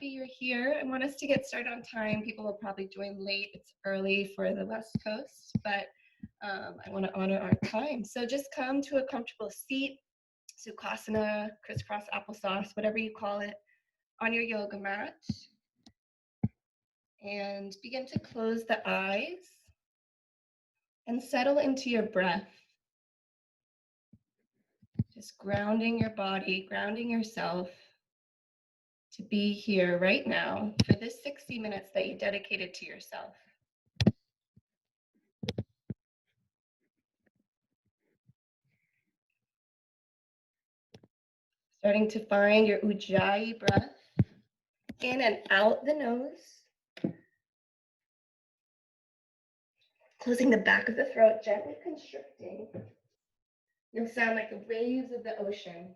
happy you're here. I want us to get started on time. People will probably join late. It's early for the West Coast, but I want to honor our time. So just come to a comfortable seat, Sukhasana, crisscross applesauce, whatever you call it, on your yoga mat. And begin to close the eyes and settle into your breath. Just grounding your body, grounding yourself to be here right now for this 60 minutes that you dedicated to yourself. Starting to find your Ujjayi breath in and out the nose. Closing the back of the throat, gently constricting. You'll sound like the waves of the ocean.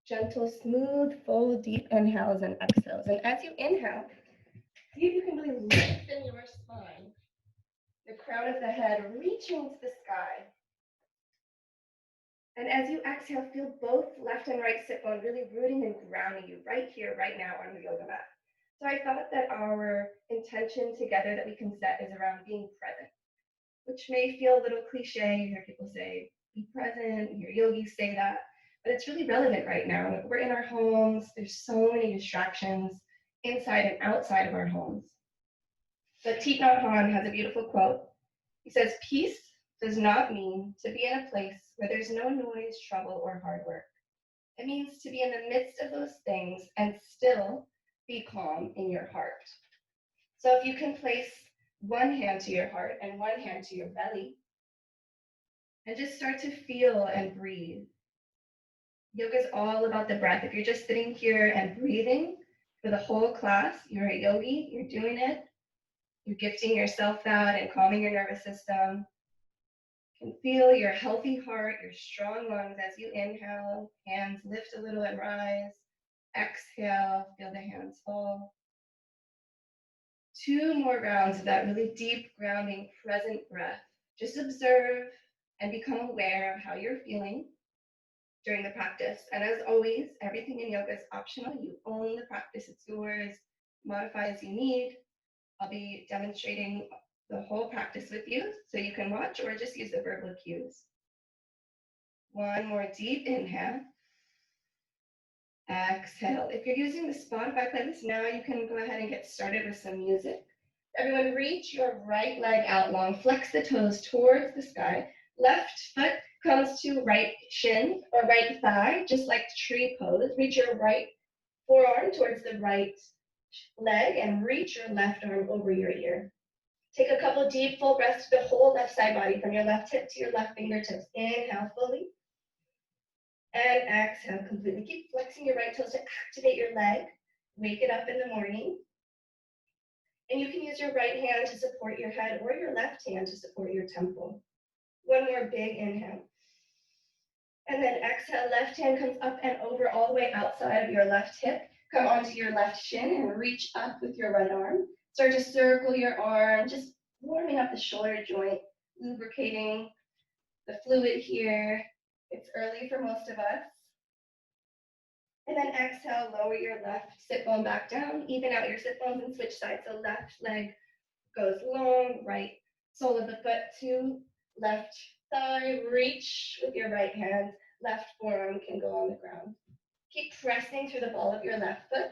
Gentle, smooth, full, deep inhales and exhales. And as you inhale, see if you can really lengthen your spine. The crown of the head reaching to the sky. And as you exhale, feel both left and right sit bone really rooting and grounding you right here, right now on the yoga mat. So I thought that our intention together that we can set is around being present, which may feel a little cliche. You hear people say, be present, you hear yogis say that, but it's really relevant right now. We're in our homes, there's so many distractions inside and outside of our homes. But Thich Nhat Hanh has a beautiful quote. He says, peace does not mean to be in a place where there's no noise, trouble, or hard work. It means to be in the midst of those things and still be calm in your heart. So if you can place one hand to your heart and one hand to your belly, and just start to feel and breathe. Yoga is all about the breath. If you're just sitting here and breathing for the whole class, you're a yogi, you're doing it. You're gifting yourself that and calming your nervous system. You can feel your healthy heart, your strong lungs as you inhale. Hands lift a little and rise. Exhale, feel the hands fall. 2 more rounds of that really deep, grounding, present breath. Just observe and become aware of how you're feeling during the practice. And as always, everything in yoga is optional. You own the practice, it's yours. Modify as you need. I'll be demonstrating the whole practice with you, so you can watch or just use the verbal cues. 1 more deep inhale. Exhale. If you're using the Spotify playlist now, you can go ahead and get started with some music. Everyone reach your right leg out long. Flex the toes towards the sky. Left foot comes to right shin or right thigh, just like tree pose. Reach your right forearm towards the right leg and reach your left arm over your ear. Take a couple deep, full breaths to the whole left side body, from your left hip to your left fingertips. Inhale fully. And exhale completely. Keep flexing your right toes to activate your leg. Wake it up in the morning. And you can use your right hand to support your head or your left hand to support your temple. 1 more big inhale. And then exhale, left hand comes up and over all the way outside of your left hip. Come onto your left shin and reach up with your right arm. Start to circle your arm, just warming up the shoulder joint, lubricating the fluid here. It's early for most of us. And then exhale, lower your left sit bone back down, even out your sit bones and switch sides. So left leg goes long, right sole of the foot to left thigh, reach with your right hand, left forearm can go on the ground. Keep pressing through the ball of your left foot.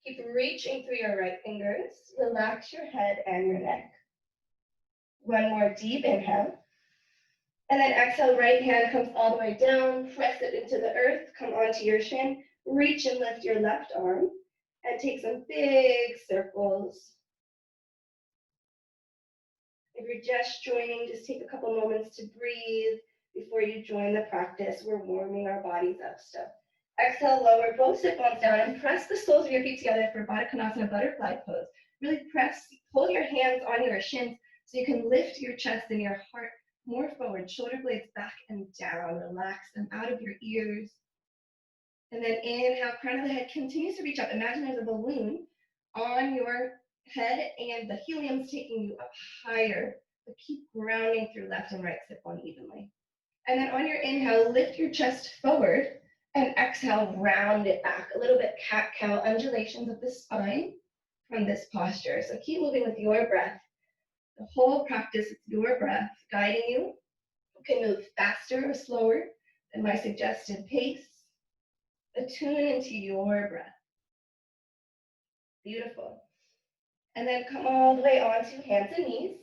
Keep reaching through your right fingers. Relax your head and your neck. 1 more deep inhale. And then exhale, right hand comes all the way down, press it into the earth, come onto your shin, reach and lift your left arm, and take some big circles. If you're just joining, just take a couple moments to breathe before you join the practice. We're warming our bodies up still. Exhale, lower both sit bones down and press the soles of your feet together for Baddha Konasana butterfly pose. Really press, pull your hands on your shins so you can lift your chest and your heart more forward, shoulder blades back and down. Relax them out of your ears. And then inhale, crown of the head continues to reach up. Imagine there's a balloon on your head and the helium's taking you up higher. But keep grounding through left and right sit bone evenly. And then on your inhale, lift your chest forward And exhale, round it back. A little bit cat-cow undulations of the spine from this posture. So keep moving with your breath. The whole practice is your breath guiding you. You can move faster or slower than my suggested pace. Attune into your breath. Beautiful. And then come all the way onto hands and knees.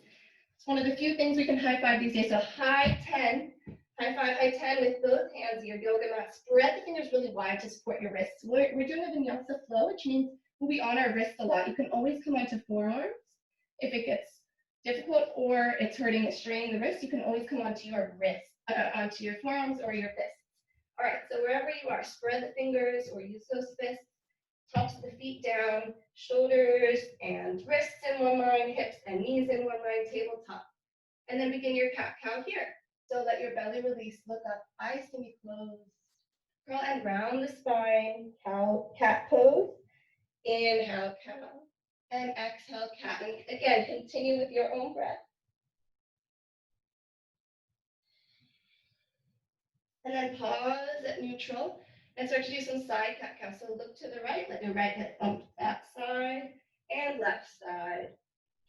It's one of the few things we can high five these days. So high 10, high 10 with both hands, your yoga mat. Spread the fingers really wide to support your wrists. We're doing a vinyasa flow, which means we'll be on our wrists a lot. You can always come onto forearms. If it gets difficult or it's hurting, it's straining the wrist, you can always come onto your wrists, onto your forearms or your fists. All right, so wherever you are, spread the fingers or use those fists. Tops of the feet down, shoulders and wrists in one line, hips and knees in one line, tabletop. And then begin your cat-cow here. So let your belly release, look up, eyes can be closed. Curl and round the spine, cat pose. Inhale, cow. And exhale, cat. And again, continue with your own breath. And then pause at neutral and start to do some side cat-cow. So look to the right, let your right hip bump that side and left side.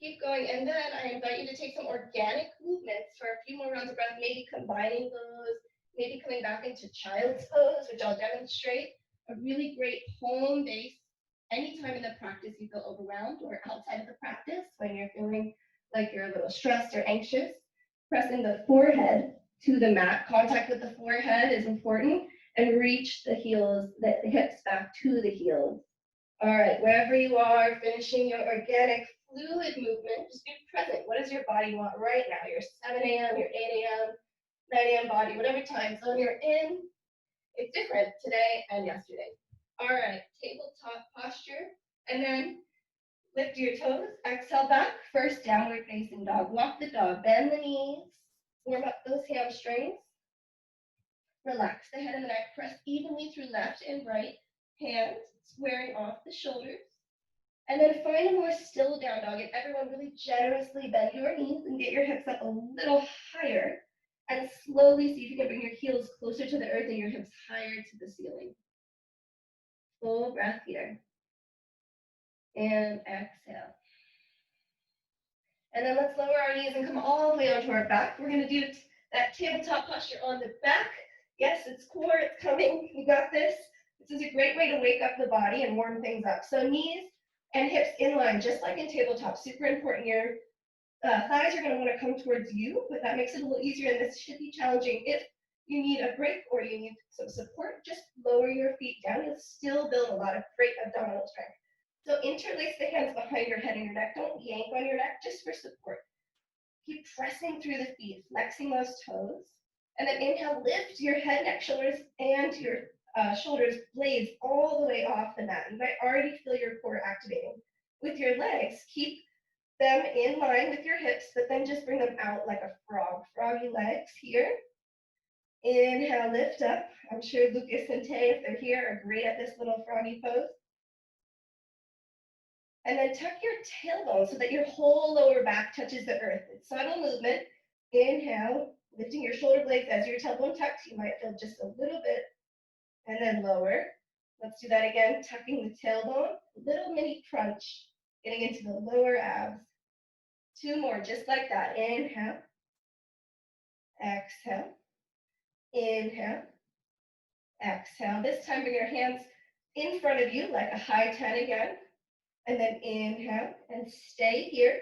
Keep going, and then I invite you to take some organic movements for a few more rounds of breath, maybe combining those, maybe coming back into child's pose, which I'll demonstrate. A really great home base. Anytime in the practice you feel overwhelmed or outside of the practice, when you're feeling like you're a little stressed or anxious, pressing the forehead to the mat. Contact with the forehead is important, and reach the heels, the hips back to the heels. All right, wherever you are, finishing your organic fluid movement, just be present. What does your body want right now? Your 7 a.m., your 8 a.m., 9 a.m. body, whatever time zone you're in, it's different today and yesterday. All right, tabletop posture, and then lift your toes, exhale back, first downward facing dog. Walk the dog, bend the knees, warm up those hamstrings. Relax the head and the neck, press evenly through left and right, hands squaring off the shoulders. And then find a more still down dog, and everyone really generously bend your knees and get your hips up a little higher. And slowly see if you can bring your heels closer to the earth and your hips higher to the ceiling. Full breath here. And exhale. And then let's lower our knees and come all the way onto our back. We're going to do that tabletop posture on the back. Yes, it's core, it's coming. You got this. This is a great way to wake up the body and warm things up. So knees and hips in line, just like in tabletop. Super important. Your thighs are going to want to come towards you, but that makes it a little easier, and this should be challenging. If you need a break or you need some support, just lower your feet down. You'll still build a lot of great abdominal strength. So interlace the hands behind your head and your neck. Don't yank on your neck, just for support. Keep pressing through the feet, flexing those toes. And then inhale, lift your head, neck, shoulders, and your shoulders blades all the way off the mat. You might already feel your core activating. With your legs, keep them in line with your hips, but then just bring them out like a frog. Froggy legs here. Inhale, lift up. I'm sure Lucas and Tay, if they're here, are great at this little froggy pose. And then tuck your tailbone so that your whole lower back touches the earth. It's subtle movement. Inhale, lifting your shoulder blades as your tailbone tucks. You might feel just a little bit, and then lower. Let's do that again, tucking the tailbone. Little mini crunch, getting into the lower abs. 2 more, just like that. Inhale, exhale, inhale, exhale. This time bring your hands in front of you like a high 10 again. And then inhale and stay here.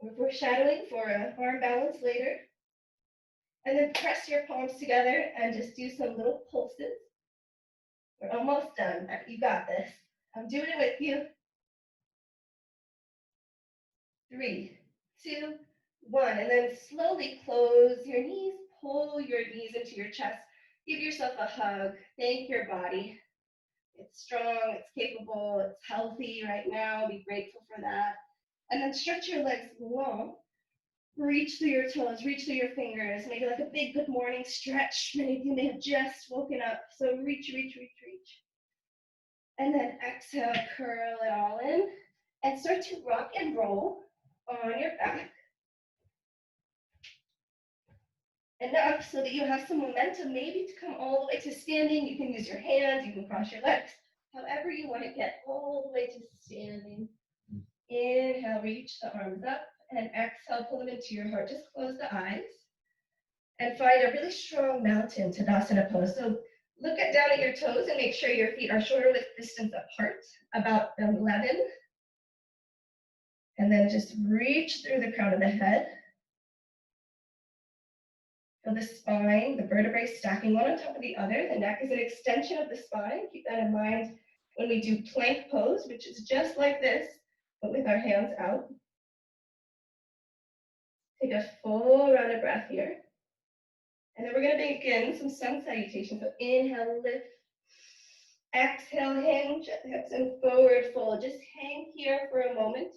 We're foreshadowing for a arm balance later. And then press your palms together and just do some little pulses. We're almost done. You got this. I'm doing it with you. 3, 2, 1. And then slowly close your knees. Pull your knees into your chest. Give yourself a hug. Thank your body. It's strong, it's capable, it's healthy right now. Be grateful for that. And then stretch your legs long. Reach through your toes, reach through your fingers. Maybe like a big good morning stretch. Many of you may have just woken up. So reach, reach, reach, reach. And then exhale, curl it all in. And start to rock and roll on your back. enough so that you have some momentum, maybe to come all the way to standing. You can use your hands, you can cross your legs, however you want to get all the way to standing. Inhale, reach the arms up, and exhale, pull them into your heart. Just close the eyes and find a really strong mountain Tadasana pose. So look down at your toes and make sure your feet are shoulder width distance apart, about 11. And then just reach through the crown of the head. Feel the spine, the vertebrae stacking one on top of the other. The neck is an extension of the spine. Keep that in mind when we do plank pose, which is just like this, but with our hands out. Take a full round of breath here. And then we're going to begin some sun salutation. So inhale, lift. Exhale, hinge at the hips and forward fold. Just hang here for a moment.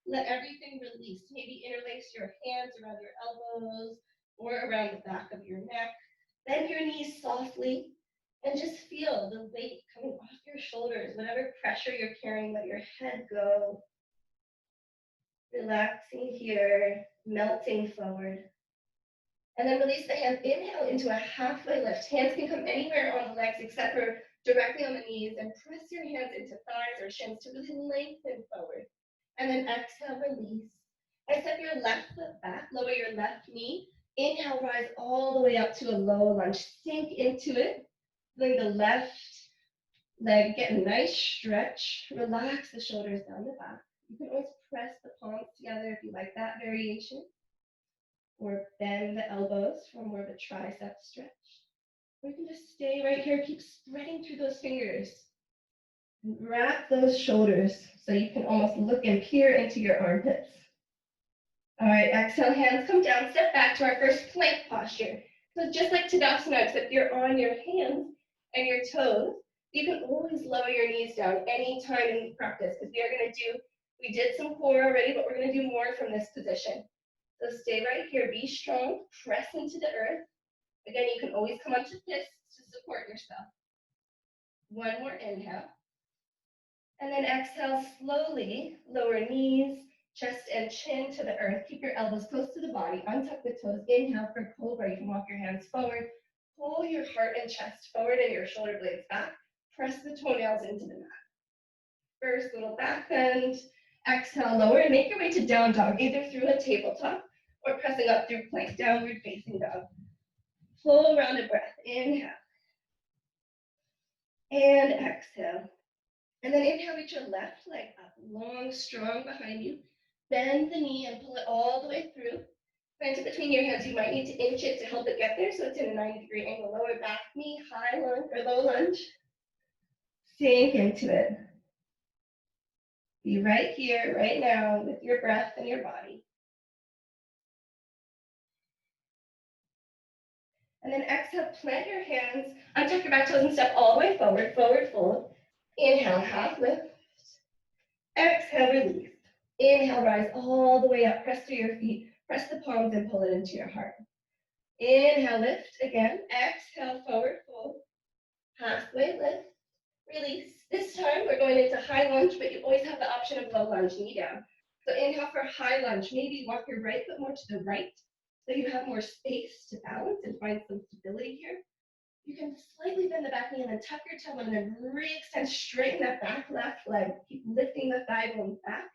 Let everything release. Maybe interlace your hands around your elbows or around the back of your neck. Bend your knees softly and just feel the weight coming off your shoulders. Whatever pressure you're carrying, let your head go. Relaxing here, melting forward. And then release the hands. Inhale into a halfway lift. Hands can come anywhere on the legs except for directly on the knees, and press your hands into thighs or shins to really lengthen forward. And then exhale, release. And step your left foot back, lower your left knee. Inhale, rise all the way up to a low lunge. Sink into it. Bring the left leg, get a nice stretch. Relax the shoulders down the back. You can always press the palms together if you like that variation. Or bend the elbows for more of a tricep stretch. Or you can just stay right here, keep spreading through those fingers. And wrap those shoulders so you can almost look and peer into your armpits. All right, exhale, hands come down, step back to our first plank posture. So just like Tadasana, except you're on your hands and your toes, you can always lower your knees down anytime in practice, because we did some core already, but we're gonna do more from this position. So stay right here, be strong, press into the earth. Again, you can always come onto fists to support yourself. One more inhale. And then exhale, slowly lower knees, chest and chin to the earth. Keep your elbows close to the body, untuck the toes. Inhale for cobra, you can walk your hands forward. Pull your heart and chest forward and your shoulder blades back. Press the toenails into the mat. First, little back bend. Exhale, lower, and make your way to down dog, either through a tabletop or pressing up through plank, downward facing dog. Full round of breath. Inhale. And exhale. And then inhale, reach your left leg up, long, strong behind you. Bend the knee and pull it all the way through. Plant it between your hands. You might need to inch it to help it get there, so it's in a 90-degree angle. Lower back knee, high lunge or low lunge. Sink into it. Be right here, right now, with your breath and your body. And then exhale, plant your hands, untuck your back toes and step all the way forward, forward fold. Inhale, half lift. Exhale, release. Inhale, rise all the way up, press through your feet, press the palms and pull it into your heart. Inhale, lift again. Exhale, forward fold. Halfway lift, release. This time we're going into high lunge, but you always have the option of low lunge, knee down. So inhale for high lunge. Maybe walk your right foot more to the right so you have more space to balance and find some stability here. You can slightly bend the back knee and then tuck your toe and then re-extend, straighten that back left leg. Keep lifting the thigh bone back.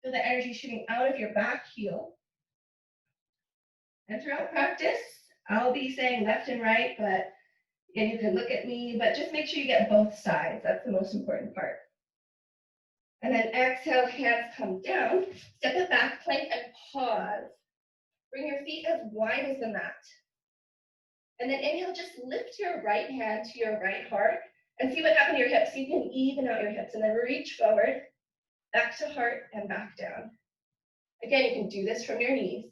Feel the energy shooting out of your back heel. And throughout practice, I'll be saying left and right, but again, you can look at me, but just make sure you get both sides. That's the most important part. And then exhale, hands come down, step it back, plank, and pause. Bring your feet as wide as the mat. And then inhale, just lift your right hand to your right heart and see what happened to your hips. You can even out your hips and then reach forward, back to heart and back down. Again, you can do this from your knees.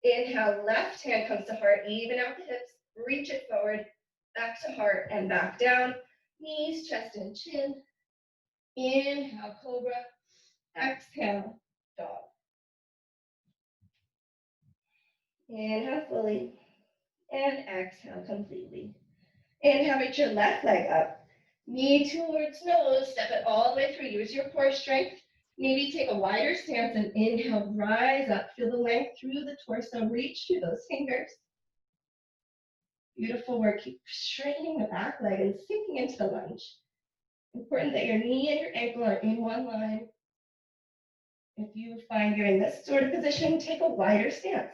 Inhale, left hand comes to heart, even out the hips, reach it forward, back to heart and back down. Knees, chest, and chin. Inhale, cobra. Exhale, dog. Inhale fully. And exhale completely. Inhale, reach your left leg up. Knee towards nose, step it all the way through. Use your core strength. Maybe take a wider stance and inhale, rise up. Feel the length through the torso. Reach through those fingers. Beautiful work. Keep straightening the back leg and sinking into the lunge. Important that your knee and your ankle are in one line. If you find you're in this sort of position, take a wider stance.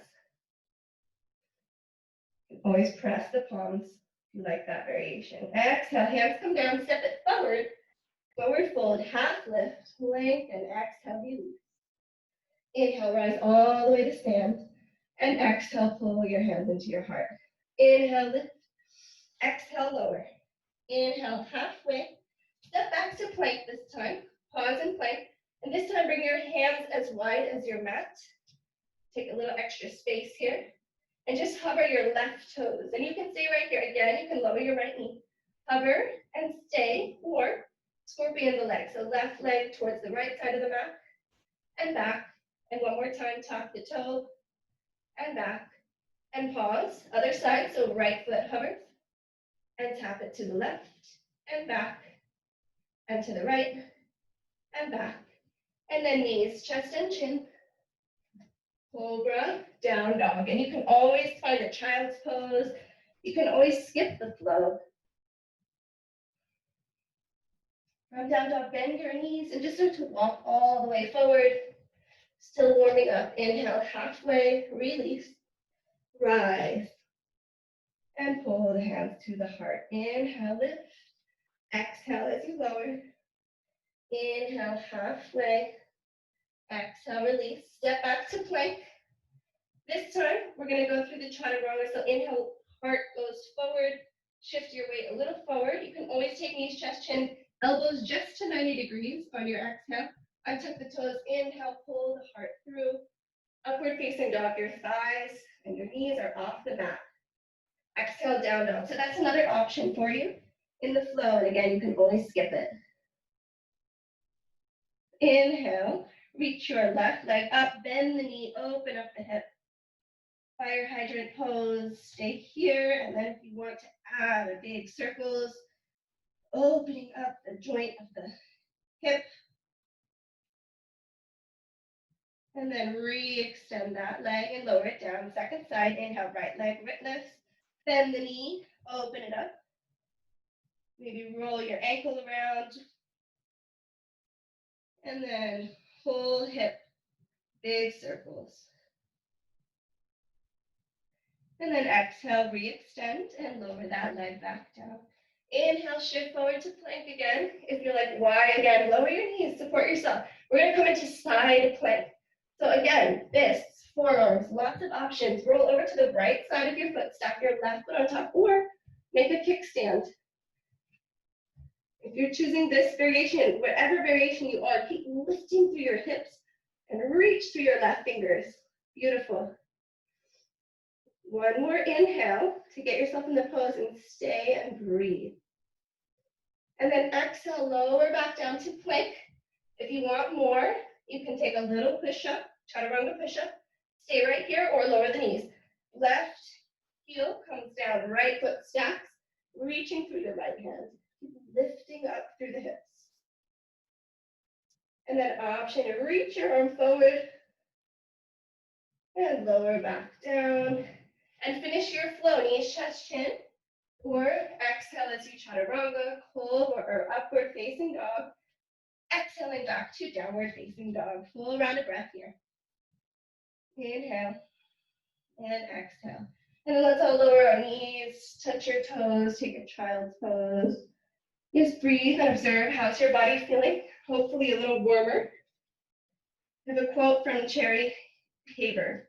You can always press the palms if you like that variation. Exhale, hands come down, step it forward. Forward fold, half lift, lengthen, exhale, release. Inhale, rise all the way to stand. And exhale, pull your hands into your heart. Inhale, lift. Exhale, lower. Inhale, halfway. Step back to plank this time. Pause and plank. And this time, bring your hands as wide as your mat. Take a little extra space here. And just hover your left toes. And you can stay right here. Again, you can lower your right knee. Hover and stay, or scorpion the leg. So left leg towards the right side of the mat. And back. And one more time, tap the toe. And back. And pause. Other side, so right foot hovers. And tap it to the left. And back. And to the right. And back. And then knees, chest and chin. Cobra, down dog. And you can always find a child's pose. You can always skip the flow. From down dog, bend your knees and just start to walk all the way forward. Still warming up. Inhale, halfway, release, rise. And pull the hands to the heart. Inhale, lift. Exhale as you lower. Inhale, halfway. Exhale, release. Step back to plank. This time, we're going to go through the chaturanga. So inhale, heart goes forward. Shift your weight a little forward. You can always take knees, chest, chin, elbows just to 90 degrees on your exhale. Untuck the toes. Inhale, pull the heart through. Upward facing dog. Your thighs and your knees are off the mat. Exhale, down dog. So that's another option for you in the flow. And again, you can always skip it. Inhale, reach your left leg up, bend the knee, open up the hip. Fire hydrant pose, stay here. And then if you want to add a big circles, opening up the joint of the hip. And then re-extend that leg and lower it down. Second side, inhale, right leg lifts. Bend the knee, open it up. Maybe roll your ankle around. And then whole hip, big circles. And then exhale, re-extend and lower that leg back down. Inhale, shift forward to plank again. If you're like, why again? Lower your knees, support yourself. We're going to come into side plank. So again, fists, forearms, lots of options. Roll over to the right side of your foot, stack your left foot on top, or make a kickstand. If you're choosing this variation, whatever variation you are, keep lifting through your hips and reach through your left fingers. Beautiful. One more inhale to get yourself in the pose and stay and breathe. And then exhale, lower back down to plank. If you want more, you can take a little push-up, chaturanga push-up. Stay right here or lower the knees. Left heel comes down, right foot stacks, reaching through the right hand. Lifting up through the hips. And then option to reach your arm forward and lower back down. And finish your flow, knees, chest, chin, or exhale as you chaturanga, cobra or upward facing dog. Exhaling back to downward facing dog. Full round of breath here. Inhale and exhale. And then let's all lower our knees, touch your toes, take a child's pose. Just breathe and observe how's your body feeling. Hopefully a little warmer. I have a quote from Cherry Haber.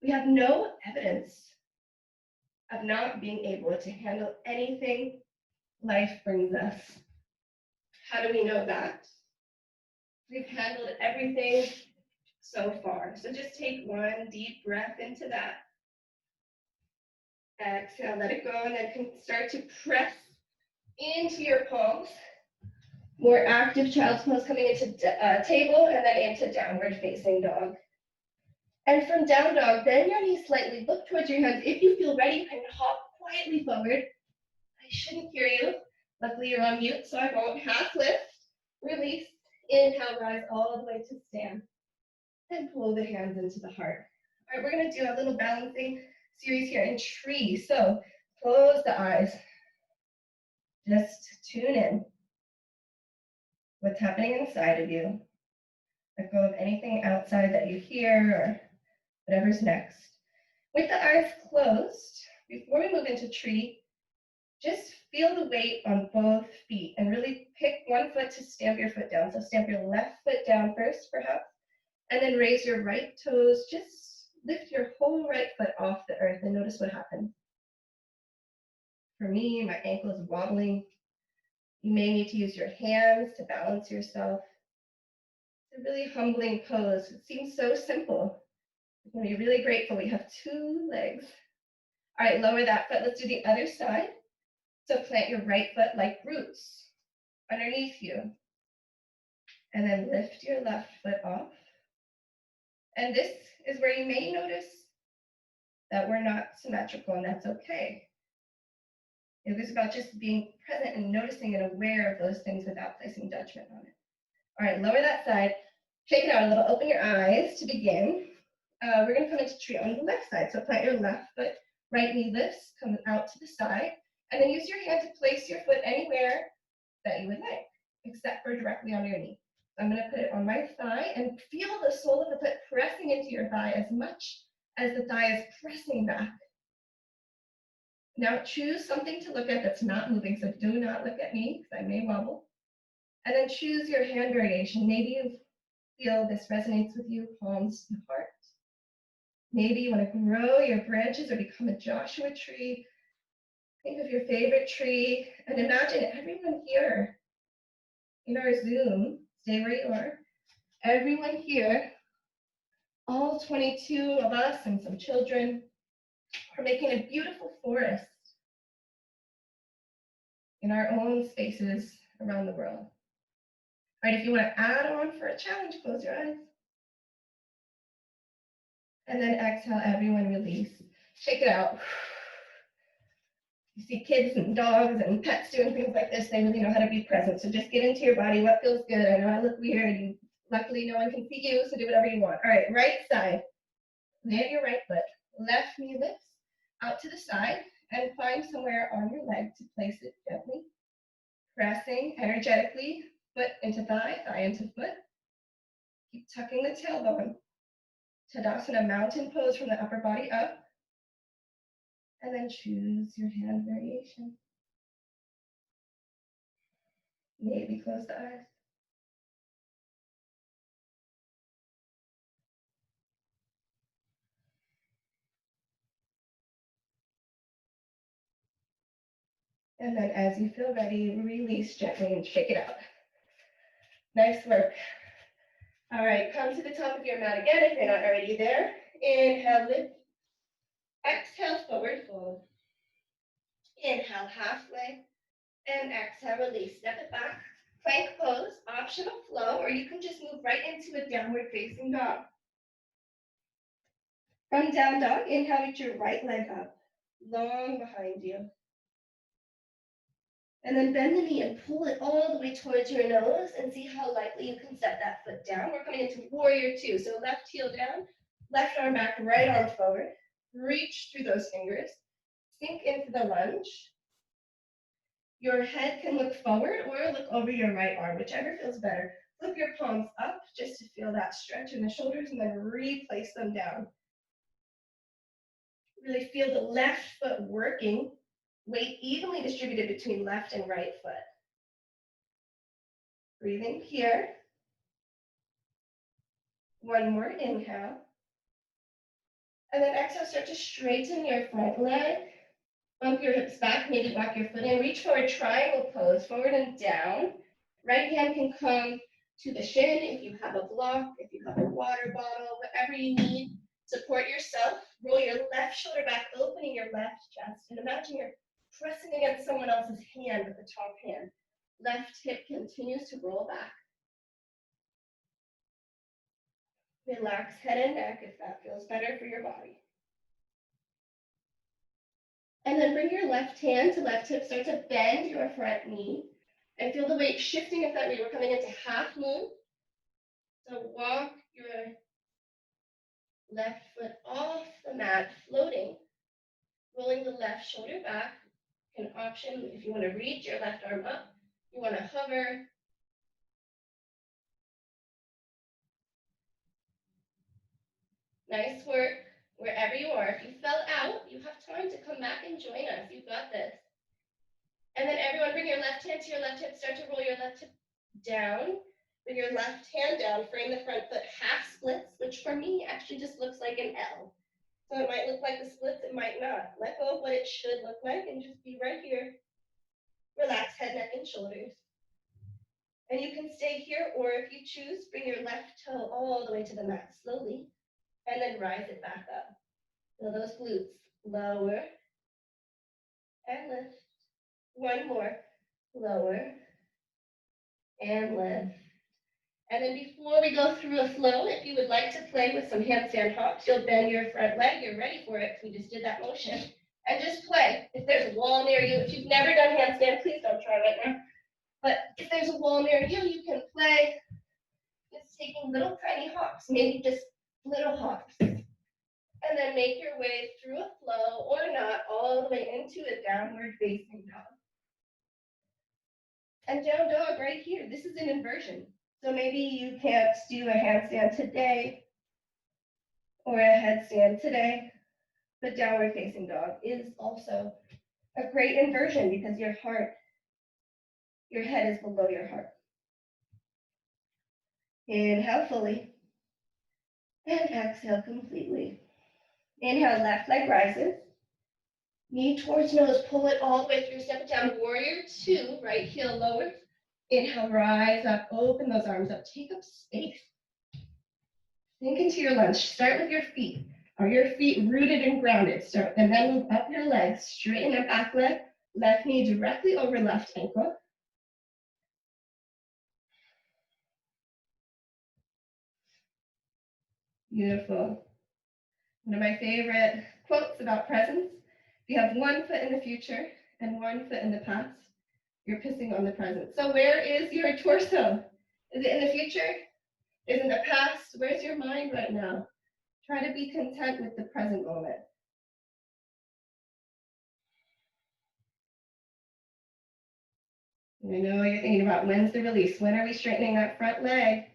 We have no evidence of not being able to handle anything life brings us. How do we know that? We've handled everything so far. So just take one deep breath into that. Exhale, let it go, and then can start to press into your palms. More active child's pose coming into table and then into downward facing dog. And from down dog, bend your knees slightly, look towards your hands. If you feel ready, you can hop quietly forward. I shouldn't hear you. Luckily you're on mute, so I won't. Half lift, release, inhale, rise all the way to stand. And pull the hands into the heart. All right, we're gonna do a little balancing series here in tree. So Close the eyes. Just tune in. What's happening inside of you. Let go of anything outside that you hear or whatever's next. With the eyes closed, before we move into tree, just feel the weight on both feet and really pick one foot to stamp your foot down. So stamp your left foot down first, perhaps, and then raise your right toes. Just lift your whole right foot off the earth and notice what happens. For me, my ankle is wobbling. You may need to use your hands to balance yourself. It's a really humbling pose. It seems so simple. You're going to be really grateful we have 2 legs. All right, lower that foot. Let's do the other side. So plant your right foot like roots underneath you. And then lift your left foot off. And this is where you may notice that we're not symmetrical, and that's okay. It was about just being present and noticing and aware of those things without placing judgment on it. All right, lower that side. Shake it out a little. Open your eyes to begin. We're going to come into tree on the left side. So plant your left foot, right knee lifts, come out to the side, and then use your hand to place your foot anywhere that you would like, except for directly on your knee. I'm going to put it on my thigh and feel the sole of the foot pressing into your thigh as much as the thigh is pressing back. Now choose something to look at that's not moving, so do not look at me because I may wobble. And then choose your hand variation. Maybe you feel this resonates with you, palms to heart. Maybe you want to grow your branches or become a Joshua tree. Think of your favorite tree and imagine everyone here in our Zoom, stay where you are, everyone here, all 22 of us and some children are making a beautiful forest in our own spaces around the world. All right, if you want to add on for a challenge, close your eyes. And then exhale, everyone release. Shake it out. You see kids and dogs and pets doing things like this, they really know how to be present. So just get into your body, what feels good. I know I look weird. Luckily, no one can see you, so do whatever you want. All right, right side. Land your right foot. Left knee lifts out to the side and find somewhere on your leg to place it gently. Pressing energetically, foot into thigh, thigh into foot. Keep tucking the tailbone. Tadasana, mountain pose from the upper body up. And then choose your hand variation. Maybe close the eyes. And then as you feel ready, release gently and shake it out. Nice work. All right, come to the top of your mat again if you're not already there. Inhale, lift. Exhale, forward fold. Inhale, halfway. And exhale, release. Step it back. Plank pose, optional flow, or you can just move right into a downward facing dog. From down dog, inhale, reach your right leg up, long behind you. And then bend the knee and pull it all the way towards your nose and see how lightly you can set that foot down. We're coming into warrior 2. So left heel down, left arm back, right arm forward. Reach through those fingers. Sink into the lunge. Your head can look forward or look over your right arm, whichever feels better. Flip your palms up just to feel that stretch in the shoulders and then replace them down. Really feel the left foot working. Weight evenly distributed between left and right foot. Breathing here. One more inhale. And then exhale, start to straighten your front leg. Bump your hips back, maybe walk your foot in. Reach forward, triangle pose, forward and down. Right hand can come to the shin if you have a block, if you have a water bottle, whatever you need. Support yourself. Roll your left shoulder back, opening your left chest. And imagine you're pressing against someone else's hand with the top hand. Left hip continues to roll back. Relax head and neck if that feels better for your body. And then bring your left hand to left hip. Start to bend your front knee. And feel the weight shifting of that knee. We're coming into half moon. So walk your left foot off the mat, floating. Rolling the left shoulder back. An option if you want to reach your left arm up. You want to hover. Nice work wherever you are. If you fell out, you have time to come back and join us. You've got this. And then everyone bring your left hand to your left hip. Start to roll your left hip down. Bring your left hand down. Frame the front foot half splits, which for me actually just looks like an L. So it might look like the splits, it might not. Let go of what it should look like and just be right here. Relax head, neck, and shoulders. And you can stay here, or if you choose, bring your left toe all the way to the mat slowly, and then rise it back up. Feel those glutes. Lower and lift. One more. Lower and lift. And then before we go through a flow, if you would like to play with some handstand hops, you'll bend your front leg. You're ready for it. We just did that motion. And just play. If there's a wall near you, if you've never done handstand, please don't try right now. But if there's a wall near you, you can play just taking little tiny hops, maybe just little hops. And then make your way through a flow or not all the way into a downward facing dog. And down dog right here, this is an inversion. So maybe you can't do a handstand today or a headstand today, but downward facing dog is also a great inversion because your head is below your heart. Inhale fully and exhale completely. Inhale, left leg rises. Knee towards nose, pull it all the way through, step it down, warrior two, right heel lowers. Inhale, rise up, open those arms up, take up space. Sink into your lunge, start with your feet. Are your feet rooted and grounded? Start, and then move up your legs, straighten your back leg, left knee directly over left ankle. Beautiful. One of my favorite quotes about presence: if you have one foot in the future and one foot in the past, you're pissing on the present. So where is your torso? Is it in the future? Is it in the past? Where's your mind right now? Try to be content with the present moment. And I know you're thinking about when's the release? When are we straightening that front leg?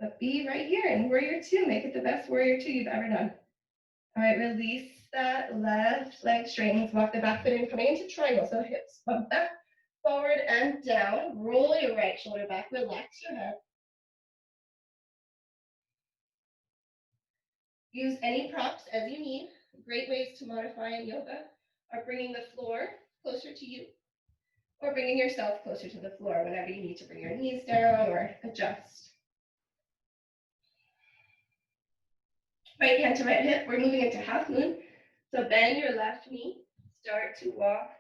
But be right here in warrior two. Make it the best warrior two you've ever done. All right, release that left leg, straightens, walk the back foot in, coming into triangle. So hips bump back, forward and down. Roll your right shoulder back, relax your head. Use any props as you need. Great ways to modify in yoga are bringing the floor closer to you or bringing yourself closer to the floor whenever you need to bring your knees down or adjust. Right hand to right hip, we're moving into half moon. So bend your left knee, start to walk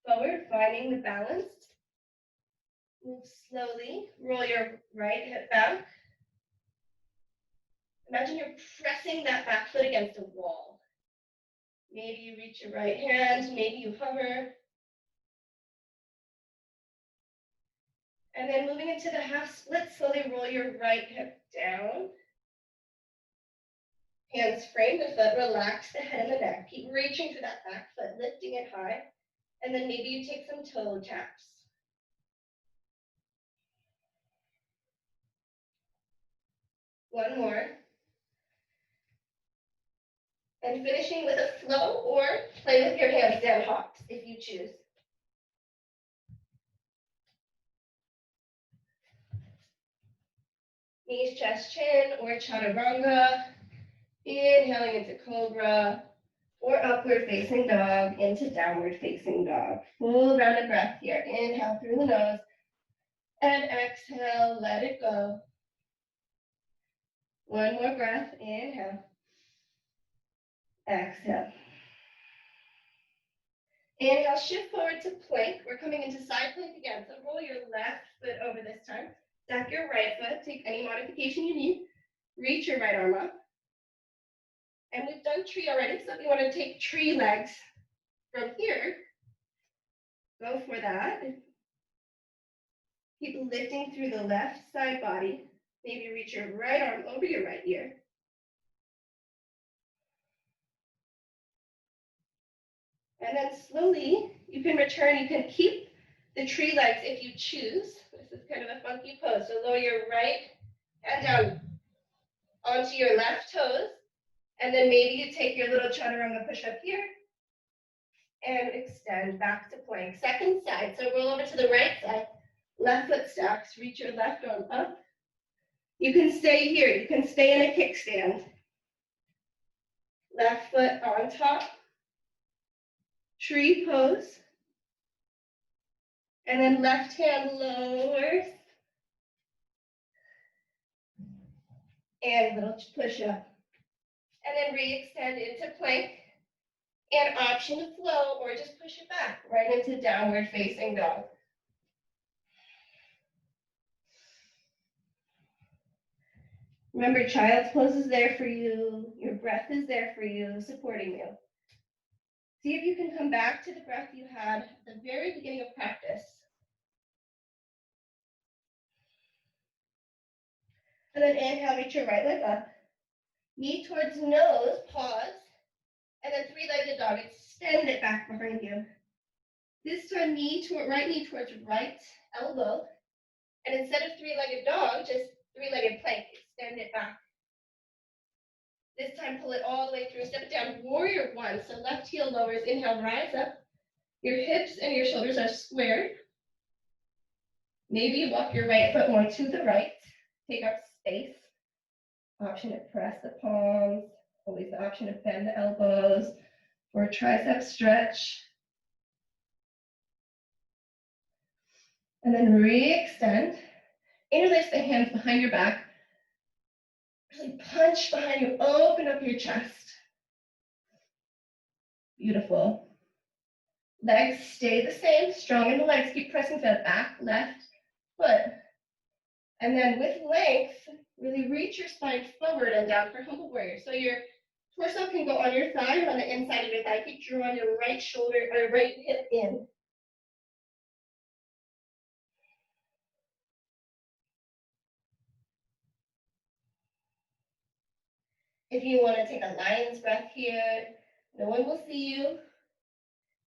forward, finding the balance. Move slowly, roll your right hip back. Imagine you're pressing that back foot against a wall. Maybe you reach your right hand, maybe you hover. And then moving into the half split, slowly roll your right hip down. Hands frame the foot, relax the head and the neck. Keep reaching for that back foot, lifting it high. And then maybe you take some toe taps. One more. And finishing with a flow or play with your handstand hops if you choose. Knees, chest, chin, or chaturanga. Inhaling into cobra or upward facing dog into downward facing dog. Full rounded breath here. Inhale through the nose and exhale, let it go. One more breath. Inhale. Exhale. Inhale, shift forward to plank. We're coming into side plank again. So roll your left foot over this time. Stack your right foot. Take any modification you need. Reach your right arm up. And we've done tree already. So if you want to take tree legs from here, go for that. Keep lifting through the left side body. Maybe reach your right arm over your right ear. And then slowly, you can return. You can keep the tree legs if you choose. This is kind of a funky pose. So lower your right hand down onto your left toes. And then maybe you take your little chaturanga push-up here and extend back to plank. Second side. So roll over to the right side. Left foot stacks. Reach your left arm up. You can stay here. You can stay in a kickstand. Left foot on top. Tree pose. And then left hand lowers. And little push-up. And then re-extend into plank. And option to flow or just push it back right into downward facing dog. Remember, child's pose is there for you. Your breath is there for you, supporting you. See if you can come back to the breath you had at the very beginning of practice. And then inhale, reach your right leg up. Knee towards nose, pause. And then three-legged dog, extend it back behind you. This time, right knee towards right elbow. And instead of three-legged dog, just three-legged plank, extend it back. This time, pull it all the way through, step it down, warrior one. So left heel lowers, inhale, rise up. Your hips and your shoulders are squared. Maybe you walk your right foot more to the right, take up space. Option to press the palms, always the option to bend the elbows for a tricep stretch. And then re-extend. Interlace the hands behind your back. Really punch behind you, open up your chest. Beautiful. Legs stay the same, strong in the legs. Keep pressing to the back, left foot. And then with length, really reach your spine forward and down for humble warrior. So your torso can go on your thigh or on the inside of your thigh. Keep drawing your right shoulder or right hip in. If you want to take a lion's breath here, no one will see you.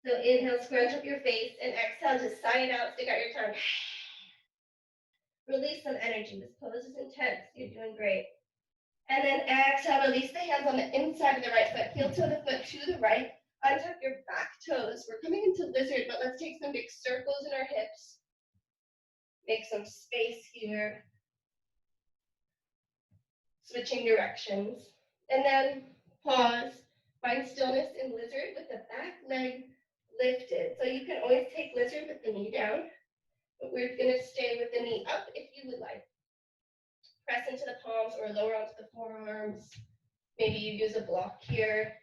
So inhale, scrunch up your face, and exhale, just sigh it out, stick out your tongue. Release some energy. This pose is intense. You're doing great. And then exhale, release the hands on the inside of the right foot. Heel toe the foot to the right. Untuck your back toes. We're coming into lizard, but let's take some big circles in our hips. Make some space here. Switching directions. And then pause. Find stillness in lizard with the back leg lifted. So you can always take lizard with the knee down, but we're going to stay with the knee up if you would like. Press into the palms or lower onto the forearms. Maybe you use a block here.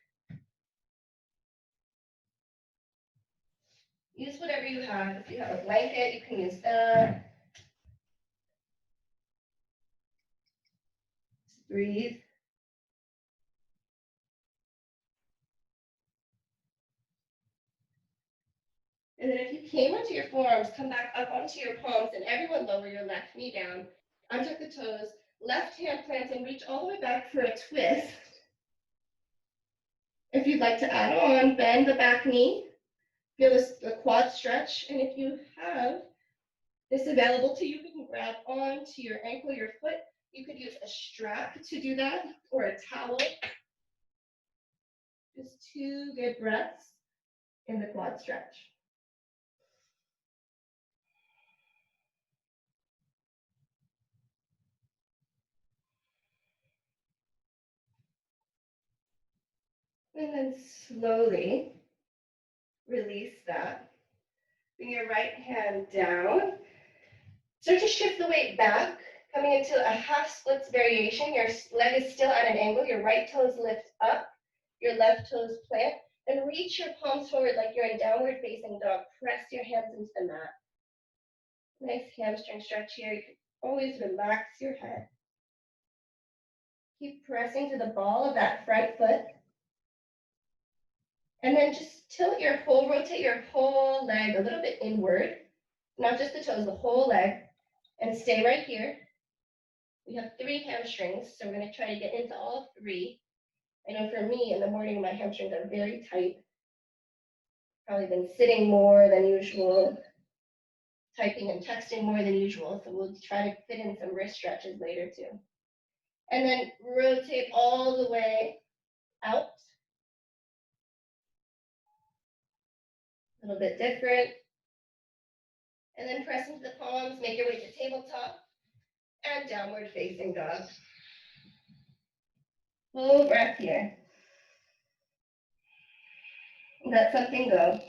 Use whatever you have. If you have a blanket, you can use that. Just breathe. And then if you came onto your forearms, come back up onto your palms, and everyone lower your left knee down. Untuck the toes. Left hand plant and reach all the way back for a twist. If you'd like to add on, bend the back knee. Feel the quad stretch. And if you have this available to you, you can grab onto your ankle, your foot. You could use a strap to do that or a towel. Just 2 good breaths in the quad stretch. And then slowly release that. Bring your right hand down. Start to shift the weight back, coming into a half splits variation. Your leg is still at an angle. Your right toes lift up. Your left toes plant. And reach your palms forward like you're in downward facing dog. Press your hands into the mat. Nice hamstring stretch here. You can always relax your head. Keep pressing to the ball of that front foot. And then just rotate your whole leg a little bit inward. Not just the toes, the whole leg. And stay right here. We have 3 hamstrings, so we're going to try to get into all 3. I know for me, in the morning, my hamstrings are very tight. Probably been sitting more than usual, typing and texting more than usual. So we'll try to fit in some wrist stretches later too. And then rotate all the way out. A little bit different. And then press into the palms, make your way to tabletop and downward facing dog. Full breath here. Let something go.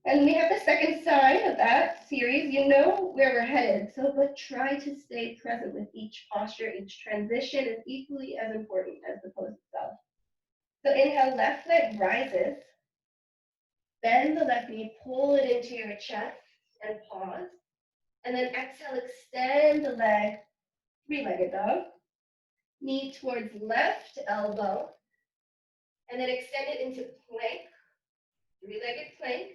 And we have the second side of that series. You know where we're headed, but try to stay present with each posture. Each transition is equally as important as the pose itself. So inhale, left leg rises. Bend the left knee, pull it into your chest and pause. And then exhale, extend the leg, three-legged dog. Knee towards left elbow. And then extend it into plank, three-legged plank.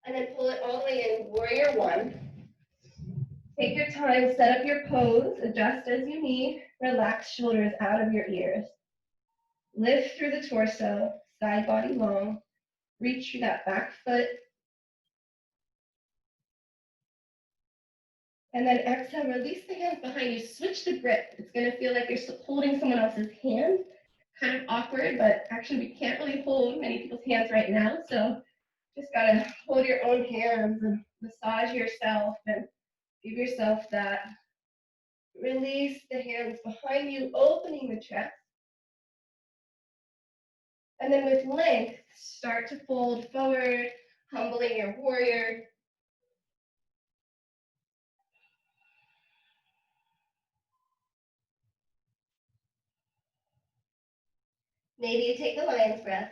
And then pull it all the way in, warrior one. Take your time, set up your pose, adjust as you need. Relax shoulders out of your ears. Lift through the torso, side body long. Reach through that back foot. And then exhale, release the hands behind you. Switch the grip. It's going to feel like you're holding someone else's hand. Kind of awkward, but actually we can't really hold many people's hands right now. So just got to hold your own hands and massage yourself and give yourself that. Release the hands behind you, opening the chest. And then with length, start to fold forward, humbling your warrior. Maybe you take the lion's breath.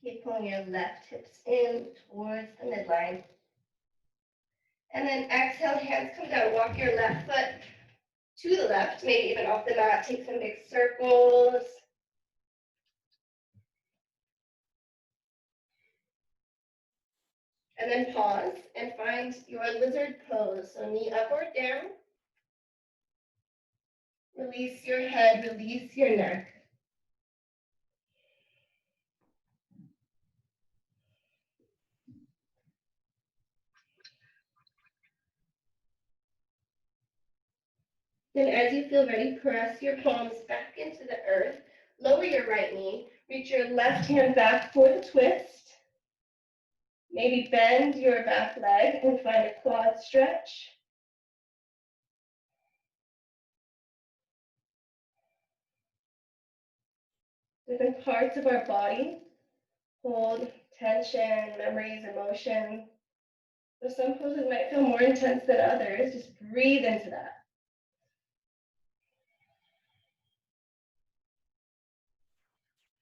Keep pulling your left hips in towards the midline. And then exhale, hands come down. Walk your left foot to the left, maybe even off the mat. Take some big circles. And then pause and find your lizard pose. So knee up or down. Release your head, release your neck. Then as you feel ready, press your palms back into the earth. Lower your right knee. Reach your left hand back for the twist. Maybe bend your back leg and find a quad stretch. Different parts of our body hold tension, memories, emotion. So some poses might feel more intense than others. Just breathe into that.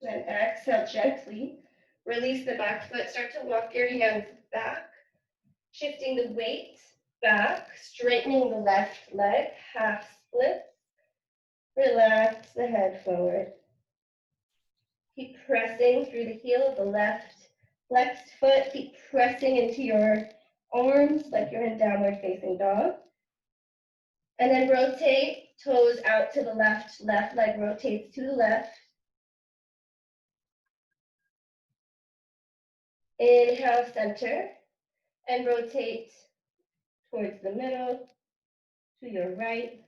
Then exhale gently. Release the back foot. Start to walk your hands back, shifting the weight back, straightening the left leg, half split. Relax the head forward. Keep pressing through the heel of the left flexed foot. Keep pressing into your arms like you're in downward facing dog. And then rotate toes out to the left. Left leg rotates to the left. Inhale, center, and rotate towards the middle, to your right.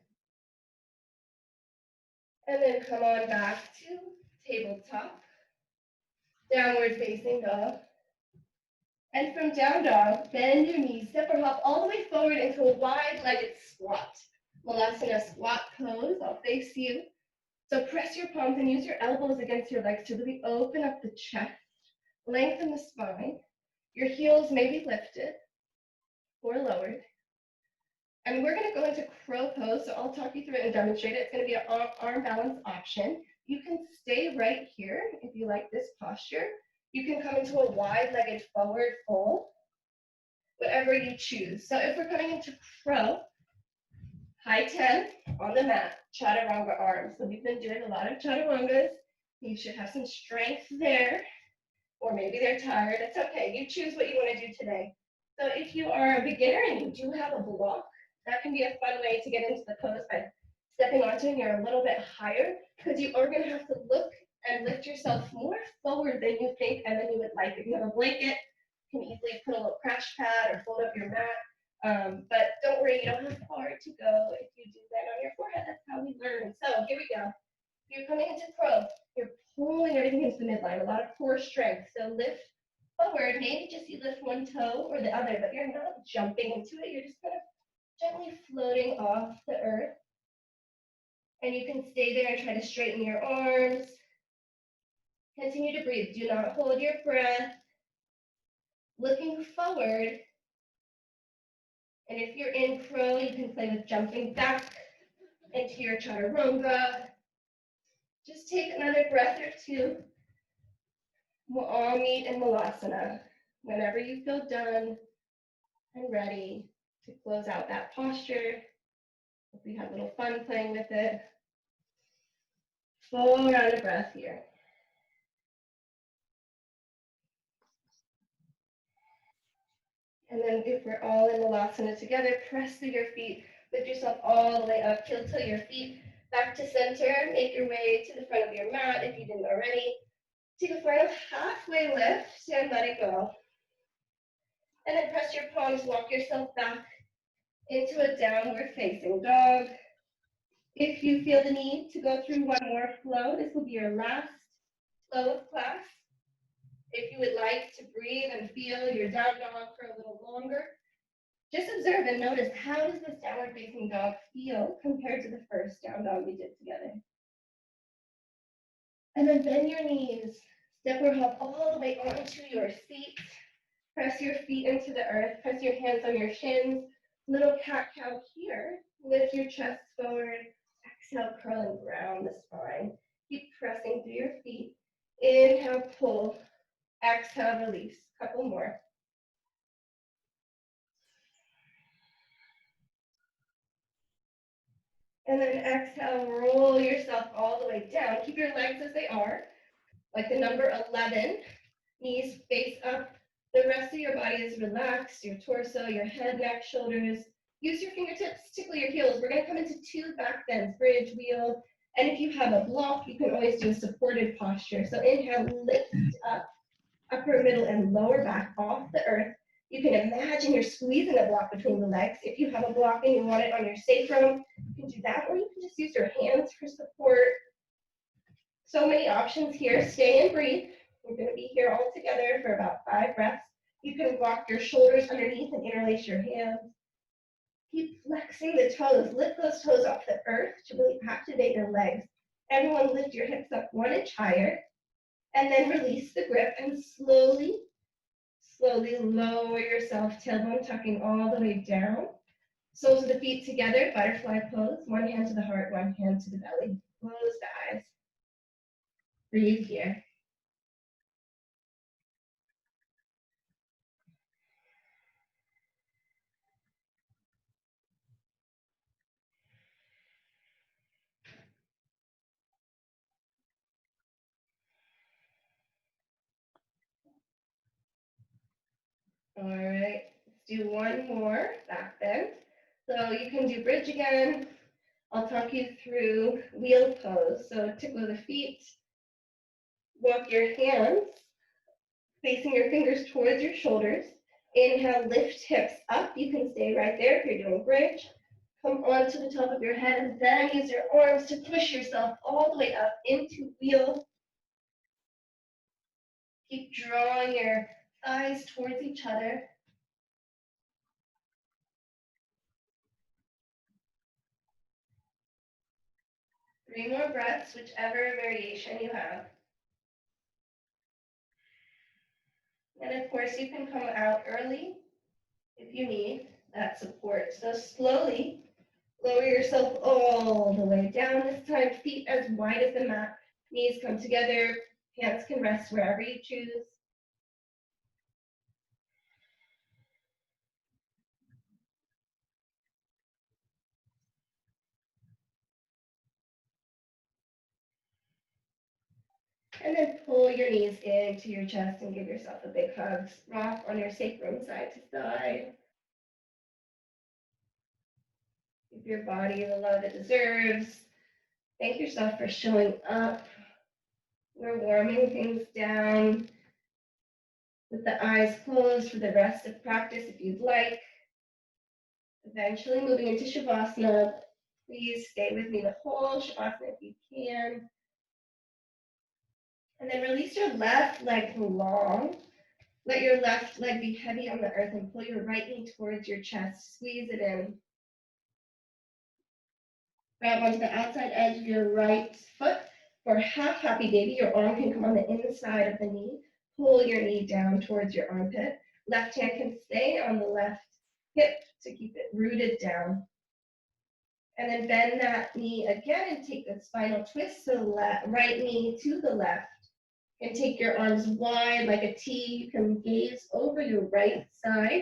And then come on back to tabletop, downward facing dog. And from down dog, bend your knees, step or hop all the way forward into a wide-legged squat. Malasana squat pose, I'll face you. So press your palms and use your elbows against your legs to really open up the chest, lengthen the spine. Your heels may be lifted or lowered. And we're going to go into crow pose, so I'll talk you through it and demonstrate it. It's going to be an arm balance option. You can stay right here if you like this posture. You can come into a wide-legged forward fold, whatever you choose. So if we're coming into crow, high 10 on the mat, chaturanga arms. So we've been doing a lot of chaturangas. You should have some strength there, or maybe they're tired. It's okay. You choose what you want to do today. So if you are a beginner and you do have a block, that can be a fun way to get into the pose by stepping onto and you're a little bit higher, because you are going to have to look and lift yourself more forward than you think and then you would like. If you have a blanket, you can easily put a little crash pad or fold up your mat. But don't worry, you don't have far to go if you do that on your forehead. That's how we learn. So here we go. You're coming into crow. You're pulling everything into the midline, a lot of core strength. So lift forward, maybe just you lift one toe or the other, but you're not jumping into it. You're just kind of gently floating off the earth. And you can stay there and try to straighten your arms. Continue to breathe. Do not hold your breath. Looking forward. And if you're in crow, you can play with jumping back into your chaturanga. Just take another breath or two. We'll all meet in Malasana whenever you feel done and ready to close out that posture. If we had a little fun playing with it. Full round of breath here. And then if we're all in Malasana together, press through your feet, lift yourself all the way up, heel toe your feet back to center, make your way to the front of your mat if you didn't already. Take a final halfway lift and let it go. And then press your palms, walk yourself back into a downward facing dog. If you feel the need to go through one more flow, this will be your last flow of class. If you would like to breathe and feel your down dog for a little longer, just observe and notice, how does this downward facing dog feel compared to the first down dog we did together? And then bend your knees, step or hop all the way onto your feet. Press your feet into the earth, press your hands on your shins. Little cat-cow here. Lift your chest forward. Exhale, curl and ground the spine. Keep pressing through your feet. Inhale, pull. Exhale, release. Couple more. And then exhale, roll yourself all the way down. Keep your legs as they are, like the number 11. Knees face up. The rest of your body is relaxed, your torso, your head, neck, shoulders. Use your fingertips, tickle your heels. We're going to come into 2 back bends, bridge, wheel. And if you have a block, you can always do a supported posture. So inhale, lift up, upper, middle, and lower back off the earth. You can imagine you're squeezing a block between the legs. If you have a block and you want it on your sacrum, you can do that, or you can just use your hands for support. So many options here. Stay and breathe. We're going to be here all together for about 5 breaths. You can walk your shoulders underneath and interlace your hands. Keep flexing the toes. Lift those toes off the earth to really activate your legs. Everyone lift your hips up 1 inch higher. And then release the grip and slowly lower yourself, tailbone tucking all the way down. Soles of the feet together, butterfly pose. 1 hand to the heart, 1 hand to the belly. Close the eyes. Breathe here. All right, let's do 1 more back bend. So you can do bridge again. I'll talk you through wheel pose. So tickle the feet, walk your hands, facing your fingers towards your shoulders. Inhale, lift hips up. You can stay right there if you're doing bridge. Come onto the top of your head and then use your arms to push yourself all the way up into wheel. Keep drawing your thighs towards each other. 3 more breaths, whichever variation you have. And of course, you can come out early if you need that support. So slowly lower yourself all the way down. This time, feet as wide as the mat. Knees come together. Hands can rest wherever you choose. And then pull your knees into your chest and give yourself a big hug. Rock on your sacrum side to side. Give your body the love it deserves. Thank yourself for showing up. We're warming things down with the eyes closed for the rest of practice if you'd like. Eventually moving into Shavasana. Please stay with me the whole Shavasana if you can. And then release your left leg long. Let your left leg be heavy on the earth and pull your right knee towards your chest. Squeeze it in. Grab onto the outside edge of your right foot. For half happy baby, your arm can come on the inside of the knee. Pull your knee down towards your armpit. Left hand can stay on the left hip to keep it rooted down. And then bend that knee again and take the spinal twist. So right knee to the left. And take your arms wide like a T. You can gaze over your right side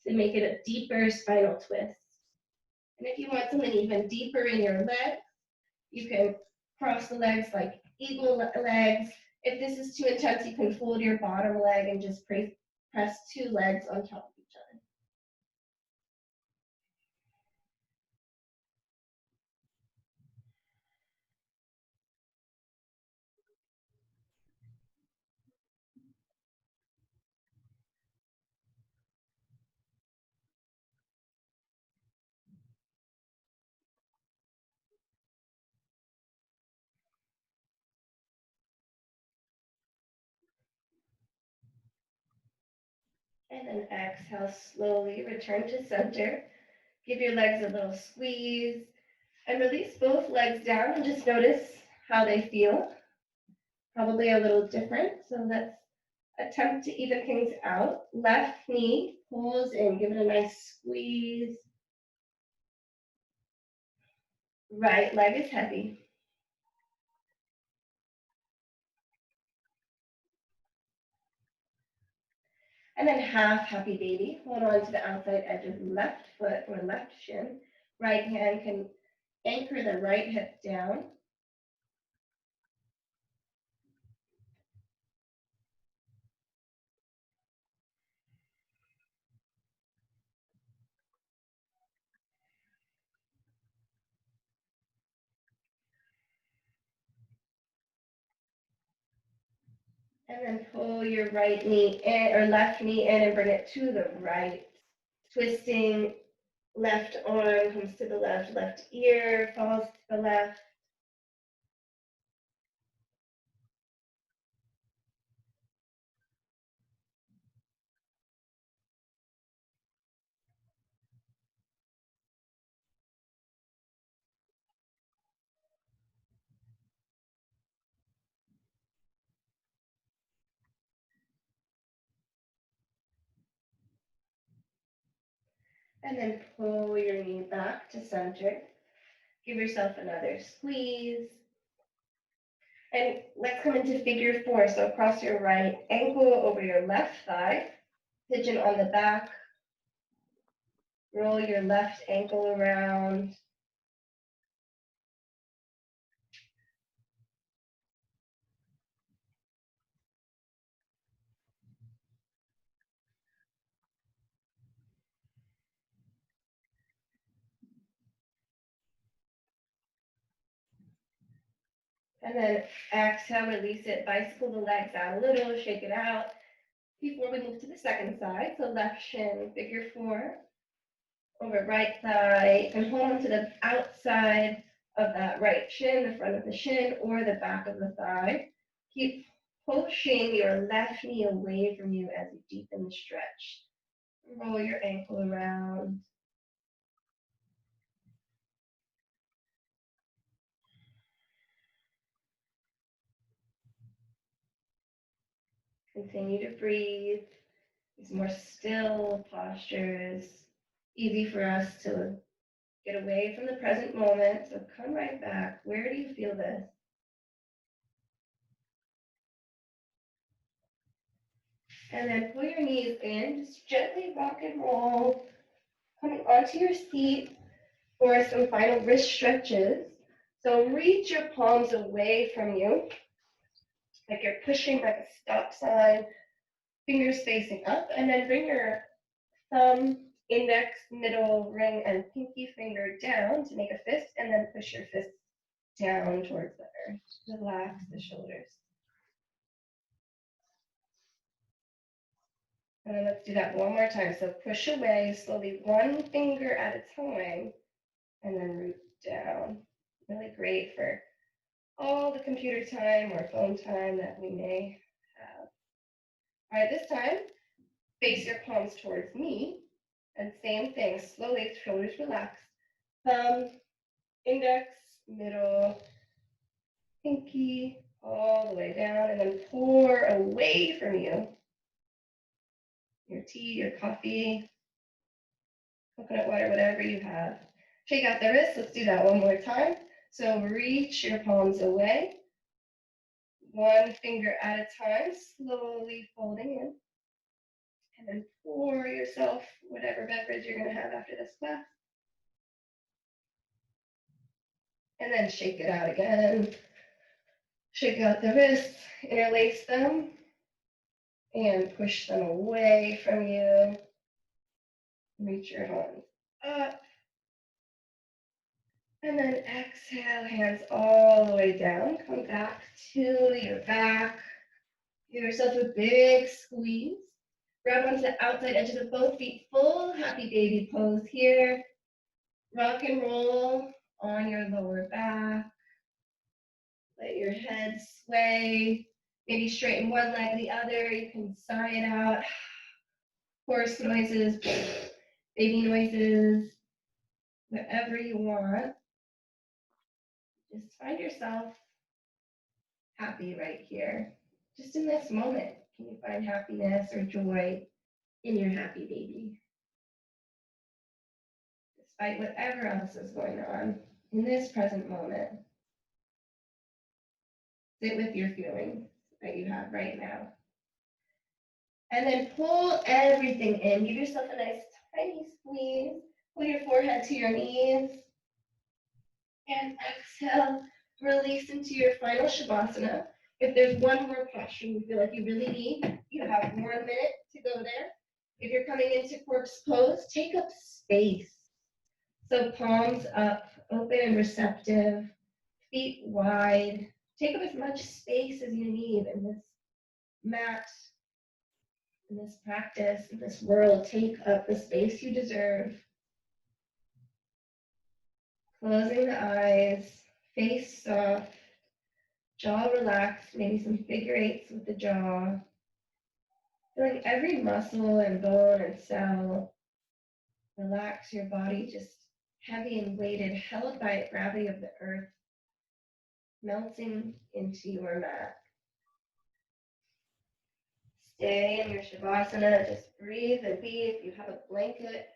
to make it a deeper spinal twist. And if you want something even deeper in your legs, you can cross the legs like eagle legs. If this is too intense, you can fold your bottom leg and just press two legs on top of each other. And then exhale, slowly return to center. Give your legs a little squeeze and release both legs down and just notice how they feel. Probably a little different. So let's attempt to even things out. Left knee pulls in, give it a nice squeeze. Right leg is heavy. And then half happy baby. Hold on to the outside edge of left foot or left shin. Right hand can anchor the right hip down. And then pull your right knee in or left knee in and bring it to the right. Twisting, left arm comes to the left ear falls to the left. And then pull your knee back to center. Give yourself another squeeze. And let's come into figure four. So cross your right ankle over your left thigh. Pigeon on the back. Roll your left ankle around. And then exhale, release it. Bicycle the legs out a little, shake it out. Before we move to the second side, so left shin, figure four, over right thigh, and hold on to the outside of that right shin, the front of the shin, or the back of the thigh. Keep pushing your left knee away from you as you deepen the stretch. Roll your ankle around. Continue to breathe. These more still postures. Easy for us to get away from the present moment. So come right back. Where do you feel this? And then pull your knees in. Just gently rock and roll. Coming onto your seat for some final wrist stretches. So reach your palms away from you, like you're pushing like a stop sign, fingers facing up, and then bring your thumb Index, middle, ring, and pinky finger down to make a fist, and then push your fist down towards the earth. Relax the shoulders. And then let's do that one more time. So push away slowly, one finger at a time, and then root down. Really great for all the computer time or phone time that we may have. All right, this time, face your palms towards me. And same thing, slowly, shoulders relax. Thumb, index, middle, pinky, all the way down, and then pour away from you your tea, your coffee, coconut water, whatever you have. Shake out the wrists. Let's do that one more time. So reach your palms away, one finger at a time, slowly folding in. And then pour yourself whatever beverage you're going to have after this class. And then shake it out again. Shake out the wrists, interlace them, and push them away from you. Reach your hands up. And then exhale, hands all the way down. Come back to your back. Give yourself a big squeeze. Grab onto the outside edges of both feet. Full happy baby pose here. Rock and roll on your lower back. Let your head sway. Maybe straighten one leg, the other. You can sigh it out. Horse noises, baby noises, whatever you want. Just find yourself happy right here. Just in this moment, can you find happiness or joy in your happy baby? Despite whatever else is going on in this present moment, sit with your feelings that you have right now. And then pull everything in. Give yourself a nice tiny squeeze. Pull your forehead to your knees. And exhale, release into your final Shavasana. If there's one more posture you feel like you really need, you have 1 minute to go there. If you're coming into corpse pose, take up space. So palms up, open and receptive, feet wide. Take up as much space as you need in this mat, in this practice, in this world. Take up the space you deserve. Closing the eyes, face soft, jaw relaxed, maybe some figure eights with the jaw. Feeling every muscle and bone and cell relax your body, just heavy and weighted, held by gravity of the earth, melting into your mat. Stay in your Shavasana, just breathe and be. If you have a blanket,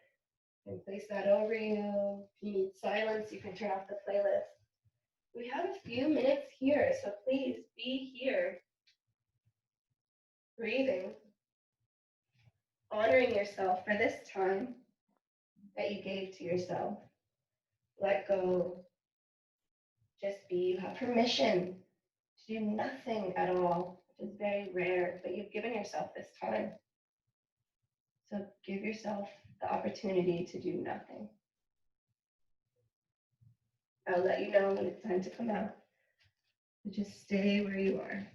you can place that over you. If you need silence, you can turn off the playlist. We have a few minutes here, so please be here. Breathing, honoring yourself for this time that you gave to yourself. Let go. Just be. You have permission to do nothing at all, which is very rare, but you've given yourself this time. So give yourself the opportunity to do nothing. I'll let you know when it's time to come out. So just stay where you are.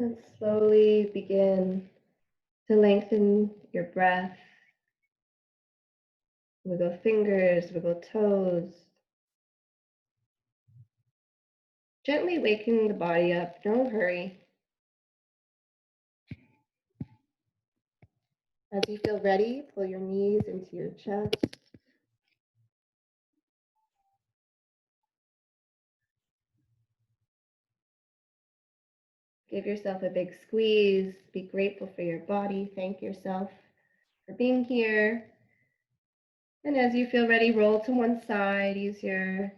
And slowly begin to lengthen your breath. Wiggle fingers, wiggle toes. Gently waking the body up, no hurry. As you feel ready, pull your knees into your chest. Give yourself a big squeeze. Be grateful for your body. Thank yourself for being here. And as you feel ready, roll to one side. Use your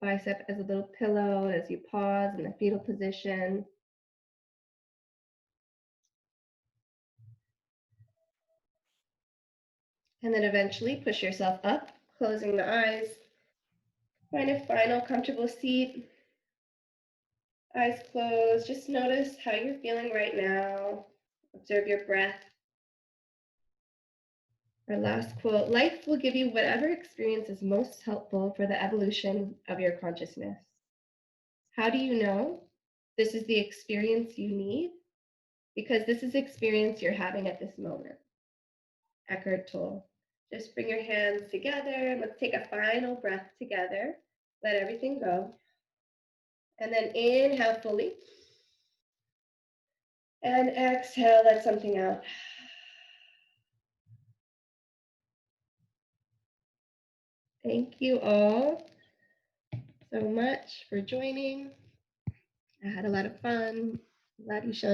bicep as a little pillow as you pause in the fetal position. And then eventually push yourself up, closing the eyes. Find a final comfortable seat. Eyes closed. Just notice how you're feeling right now. Observe your breath. Our last quote: life will give you whatever experience is most helpful for the evolution of your consciousness. How do you know this is the experience you need? Because this is the experience you're having at this moment. Eckhart Tolle. Just bring your hands together. Let's take a final breath together. Let everything go. And then inhale fully. And exhale, let something out. Thank you all so much for joining. I had a lot of fun. Glad you showed